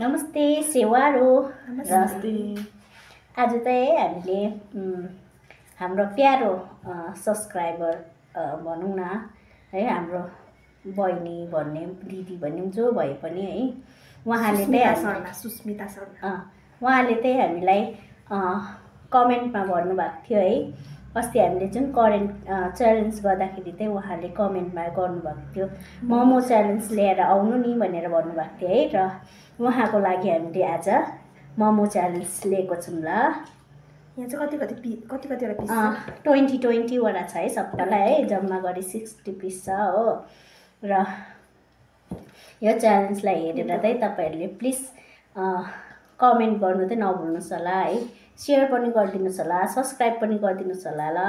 नमस्ते सेवारो। नमस्ते। आज चाहिँ हामीले हाम्रो प्यारो सब्सक्राइबर भनौँ न है, हाम्रो बहिनी भन्ने दिदी भन्ने जो भए पनि है, उहाँले चाहिँ सुस्मिता शर्मा उहाँले चाहिँ हामीलाई कमेन्टमा भन्नुभएको थियो है। अस्ति हामीले जुन च्यालेन्ज गर्दाखेरि चाहिँ उहाँले कमेन्टमा गर्नुभएको थियो मोमो च्यालेन्ज लिएर आउनु नि भनेर भन्नुभएको थियो है। र उहाँको लागि हामीले आज मोमो च्यालेन्ज लिएको छौँ। ल यहाँ चाहिँ कतिवटा पिस 20-20वटा छ है सबैलाई है, जम्मा गरी 60 पिस छ हो। र यो च्यालेन्जलाई हेरेर चाहिँ तपाईँहरूले प्लिज कमेन्ट गर्नु चाहिँ नभुल्नुहोस् होला है, सेयर पनि गरिदिनुहोस् होला, सब्सक्राइब पनि गरिदिनुहोस् होला। ल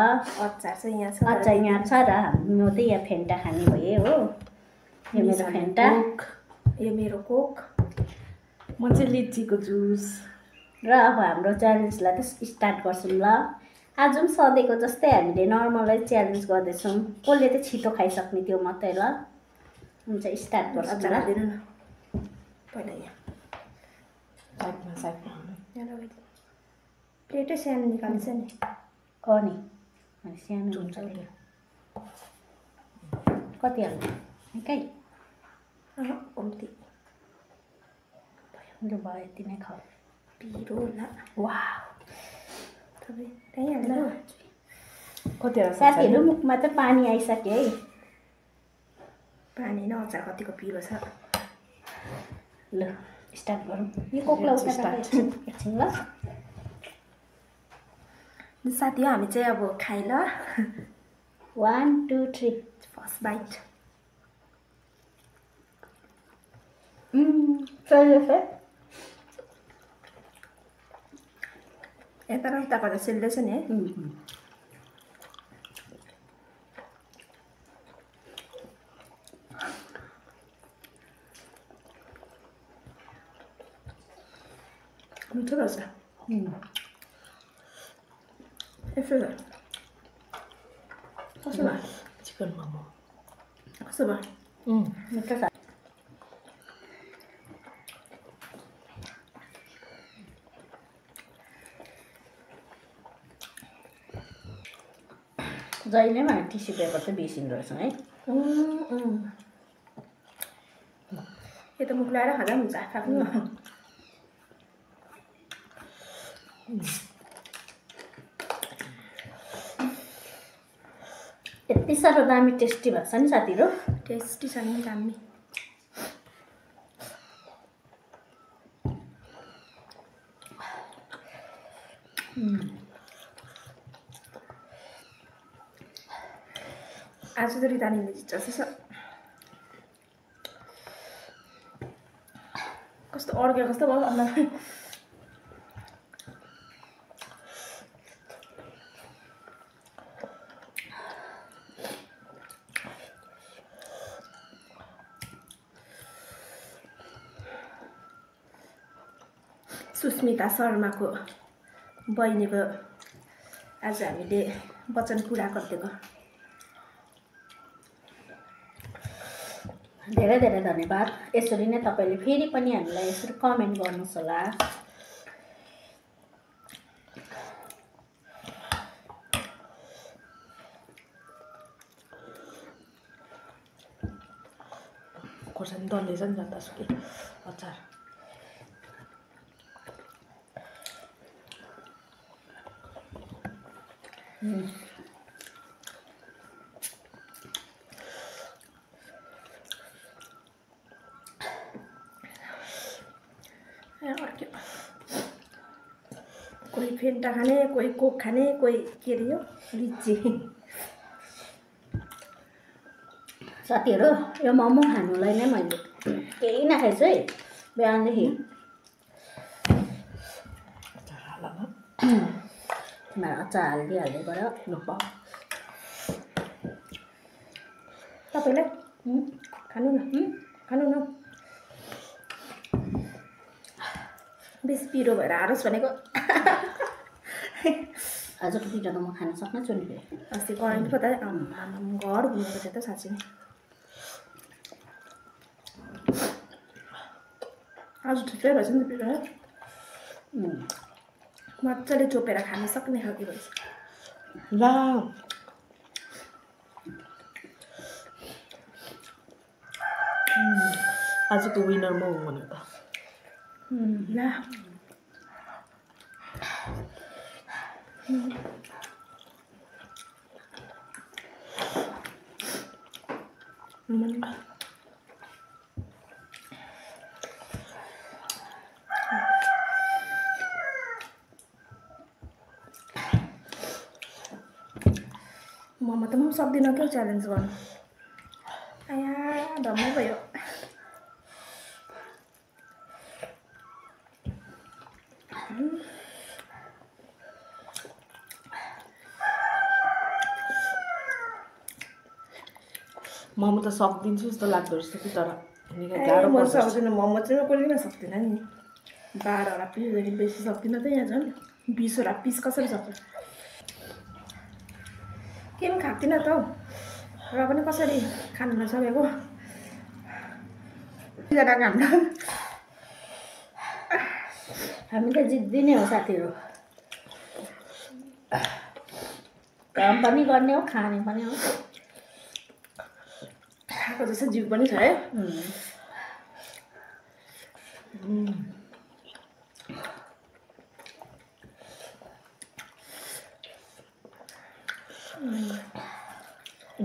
अचार चाहिँ यहाँ छ, अचार यहाँ छ र म चाहिँ यहाँ फेन्टा खाने भएँ हो। यो मेरो फेन्टा, यो मेरो कोक, म चाहिँ लिचीको जुस। र अब हाम्रो च्यालेन्जलाई त स्टार्ट गर्छौँ। ल आज पनि सधैँको जस्तै हामीले नर्मलै च्यालेन्ज गर्दैछौँ, कसले चाहिँ छिटो खाइसक्ने त्यो मात्रै। ल हुन्छ स्टार्ट गर्छौँ। अचार हालिदिनु न पहिला, यहाँ प्लेटै सानो निकाल्छ नि। नि सानो हुन्छ कति हाल्नु निकै कम्ती भयो भयो, यति नै खाऊ। पिरो होला। वाह, तपाईँ त्यहीँ हाल्नु। कति साथीहरू मुखमा त पानी आइसक्यो है। पानी न अचार कतिको पिरो छ। ल स्टार्ट गरौँ। यो कोकला एकछिन ल साथी हो, हामी चाहिँ अब खाइ ल। 1 2 3 फर्स्ट बाइट। यता र उता गर्दा सेल्दैछ नि है। मिठो रहेछ। यसो कसो भयो? चिकन मोमो कसो भयो? मिठो छ। जहिले पनि टिस्यु पेपर चाहिँ बिर्सिँदो रहेछ है। यो त मुख लगाएर खाँदा पनि हुन्छ, आफ्नो यति साह्रो दामी टेस्टी भएको छ नि साथीहरू। टेस्टी छ नि दामी। आज त रितानीले जित्छ जस्तो छ। कस्तो अर्ग्यो कस्तो भयो अन्त। सुस्मिता शर्माको बहिनीको आज हामीले वचन पुरा गरिदिएको। धेरै धेरै धन्यवाद। यसरी नै तपाईँले फेरि पनि हामीलाई यसरी कमेन्ट गर्नुहोस् होला। खोर्सानी डल्ले छ नि जतासुकै अचार। अर्क्यो, कोही फेन्टा खाने, कोही कोक खाने, कोही के अरे यो लिची। साथीहरू यो मोमो खानुलाई नै मैले केही नखाएछु है बिहानदेखि। अचार हालिदिइहाल्दै गयो ल। तपाईँलाई खानु न, खानु न। बेसी पिरो भएर हारोस् भनेको। आजको पिरो त म खान सक्ने छु नि। अस्ति करेन्ट पो त घर घुमेको थियो त साँच्ची नै। आज थुप्रै भएछ नि त पिरो मजाले चोपेर खान सक्ने खालको भएछ ला आजको विनर म हुँ भनेको ला मोमो त म सक्दिनँ क्या च्यालेन्ज गर्नु आया धम्मै भयो मोमो त सक्दिन्छु जस्तो लाग्दो रहेछ कि तर निकै ए, गाह्रो म पर्छ सक्दिनँ मोमो चाहिँ म कहिले सक्दिनँ नि 12वटा पिसदेखि बेसी सक्दिनँ त यहाँ झन् 20वटा पिस कसरी सक्छ के पनि खाँदिनँ त हौ र पनि कसरी खानु नसकेको हामी त जित्दिनै हो साथीहरू काम पनि गर्ने हो खाने पनि हो खाएको जस्तो जिउ पनि छ है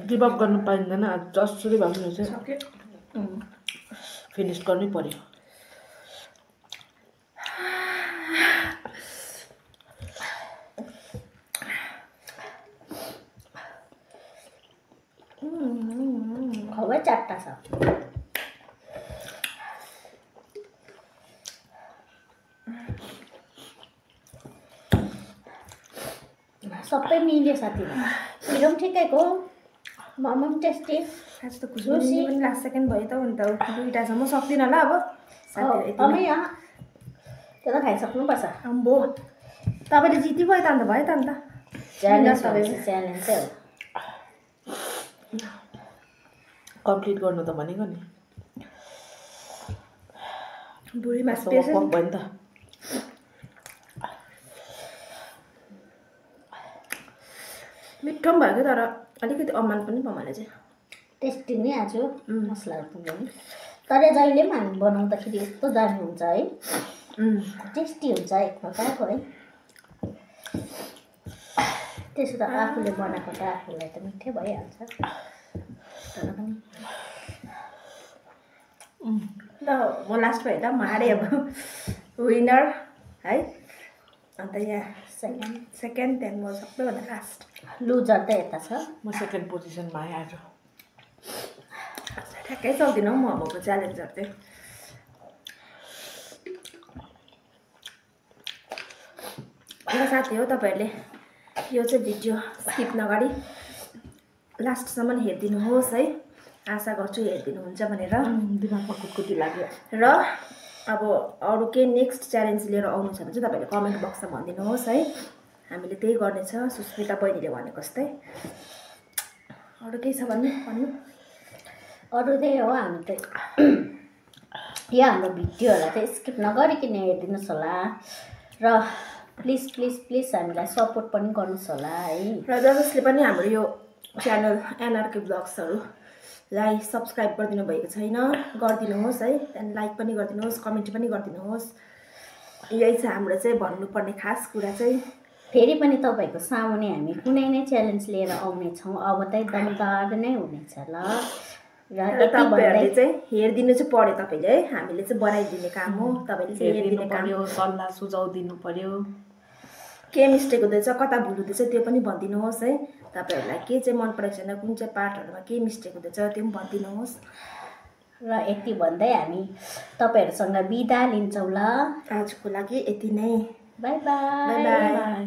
गिभ अप गर्नु पाइँदैन आज जसरी भए पनि चाहिँ सक्यो फिनिस गर्नै पर्यो खबै चारवटा छ सबै मिल्यो साथीहरू पिरो पनि ठिकैको मोमो पनि टेस्टी आज त खुसी पनि लास्ट सेकेन्ड भयो त अन्त दुईवटासम्म सक्दिनँ ल अब साथीहरू अमै त्यो त खाइसक्नुपर्छ अम्बो तपाईँले जितिभयो त अन्त भयो त अन्त च्यालेन्ज च्यालेन्जै हो कम्प्लिट गर्नु त भनेको नि बुढीमा कस्तो स्पेस वक भयो नि त मिठो पनि भयो क्या तर अलिकति अमान पनि भयो मलाई चाहिँ टेस्टी नै आज मसलाहरू पुग्यो नि तर जहिले पनि हामी बनाउँदाखेरि यस्तो दामी हुन्छ है टेस्टी हुन्छ एक प्रकारको है त्यसो त आफूले बनाएको त आफूलाई त मिठै भइहाल्छ तर पनि ल म लास्ट भयो त म हारेँ अब विनर है अन्त यहाँ सेकेन्ड त्यहाँदेखि म सबैभन्दा लास्ट लुजर त यता छ म सेकेन्ड पोजिसनमा आएँ आज ठ्याक्कै सक्दिनँ हौ मोमोको च्यालेन्जहरू चाहिँ ल साथी हो तपाईँहरूले यो चाहिँ भिडियो स्किप नगरी लास्टसम्म हेरिदिनुहोस् है आशा गर्छु हेरिदिनुहुन्छ भनेर दिमागमा कुटकुटी लाग्यो र अब अरू केही नेक्स्ट च्यालेन्ज लिएर आउनु छ भने चाहिँ तपाईँले कमेन्ट बक्समा भनिदिनुहोस् है हामीले त्यही गर्नेछ सुस्मिता बहिनीले भनेको जस्तै अरू केही छ भने भन्नु अरू त्यही हो हामी त यो हाम्रो भिडियोहरूलाई चाहिँ स्किप नगरिकन हेरिदिनुहोस् होला र प्लिज प्लिज प्लिज हामीलाई सपोर्ट पनि गर्नुहोस् होला है र जसले पनि हाम्रो यो च्यानल एनआरके ब्लग्सहरूलाई सब्सक्राइब गरिदिनु भएको छैन गरिदिनुहोस् है त्यहाँदेखि लाइक पनि गरिदिनुहोस् कमेन्ट पनि गरिदिनुहोस् यही छ हाम्रो चाहिँ भन्नुपर्ने खास कुरा चाहिँ फेरि पनि तपाईँको सामुने हामी कुनै नै च्यालेन्ज लिएर आउनेछौँ अब त एकदम गाह्रो नै हुनेछ ल र तपाईँहरूले चाहिँ हेरिदिनु चाहिँ पर्यो तपाईँले है हामीले चाहिँ बनाइदिने काम हो तपाईँले चाहिँ हेरिदिने काम पर्यो सल्लाह सुझाउ दिनु पर्यो के मिस्टेक हुँदैछ कता भुल हुँदैछ त्यो पनि भनिदिनुहोस् है तपाईँहरूलाई के चाहिँ मन परेको छैन कुन चाहिँ पार्टहरूमा के मिस्टेक हुँदैछ त्यो पनि भनिदिनुहोस् र यति भन्दै हामी तपाईँहरूसँग बिदा लिन्छौँ ल आजको लागि यति नै बाई बाई बाई बाई